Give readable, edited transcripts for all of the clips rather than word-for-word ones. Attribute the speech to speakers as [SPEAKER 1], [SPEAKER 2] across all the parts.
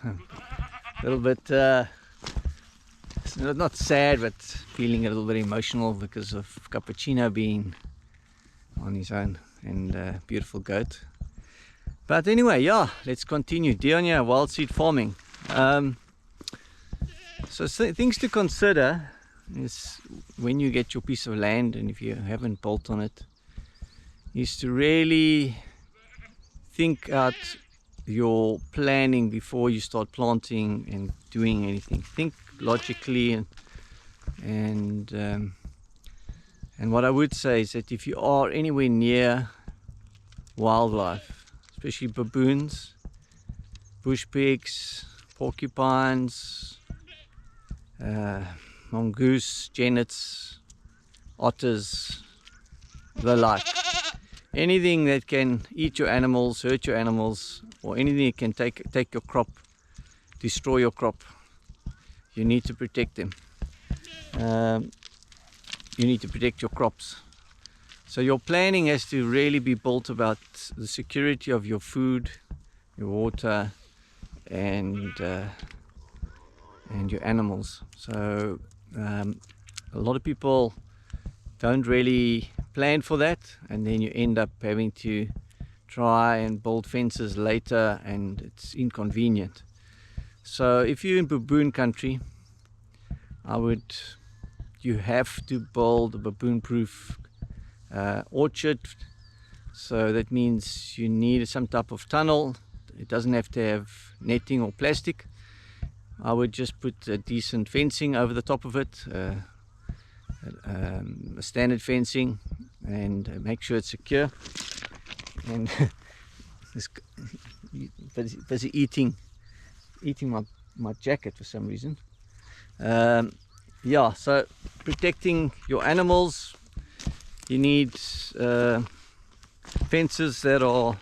[SPEAKER 1] a little bit not sad, but feeling a little bit emotional because of Cappuccino being on his own, and beautiful goat. But anyway, yeah, let's continue. Deonia wild seed farming. So things to consider is when you get your piece of land, and if you haven't built on it, is to really think out your planning before you start planting and doing anything. Think logically, and what I would say is that if you are anywhere near wildlife, especially baboons, bush pigs, porcupines, mongoose, genets, otters, the like. Anything that can eat your animals, hurt your animals, or anything that can take your crop, destroy your crop, you need to protect them. You need to protect your crops. So your planning has to really be built about the security of your food, your water, and your animals. So a lot of people don't really plan for that, and then you end up having to try and build fences later, and it's inconvenient. So if you're in baboon country, you have to build a baboon-proof orchard. So that means you need some type of tunnel. It doesn't have to have netting or plastic. I would just put a decent fencing over the top of it, a standard fencing, and make sure it's secure. And busy eating my jacket for some reason. Yeah, so protecting your animals, you need fences that are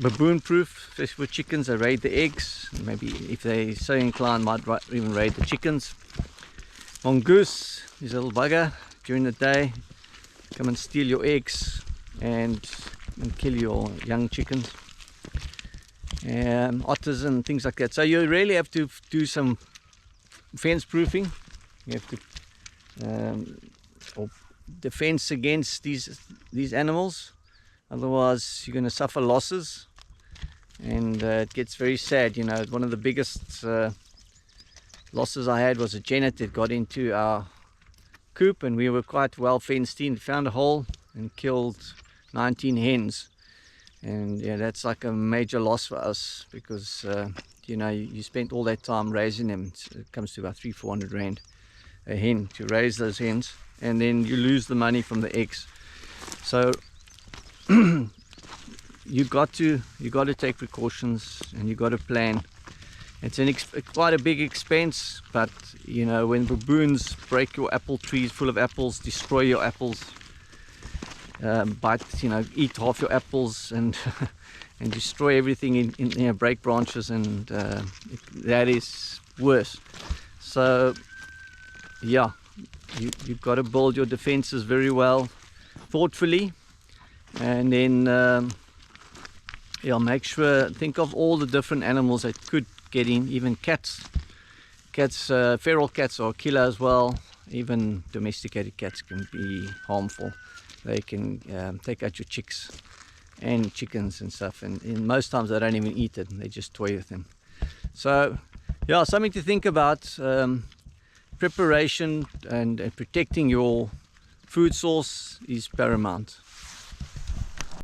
[SPEAKER 1] baboon proof, especially for chickens. They raid the eggs, maybe if they're so inclined might even raid the chickens. Mongoose is a little bugger during the day, come and steal your eggs and kill your young chickens. Otters and things like that. So you really have to do some fence proofing. You have to or defense against these animals, otherwise you're going to suffer losses, and it gets very sad. You know, one of the biggest losses I had was a genet that got into our coop, and we were quite well fenced in, found a hole and killed 19 hens. And yeah, that's like a major loss for us, because you know, you spent all that time raising them. It comes to about 300-400 rand a hen to raise those hens, and then you lose the money from the eggs. So you got to take precautions, and you got to plan. It's quite a big expense, but you know, when baboons break your apple trees full of apples, destroy your apples, bite, you know, eat half your apples, and and destroy everything in you know, break branches, and that is worse. So yeah, you've got to build your defenses very well, thoughtfully, and then yeah, make sure, think of all the different animals that could get in, even cats. Feral cats are a killer as well. Even domesticated cats can be harmful. They can take out your chicks and chickens and stuff, and most times they don't even eat it, they just toy with them. So yeah, something to think about. Preparation and protecting your food source is paramount.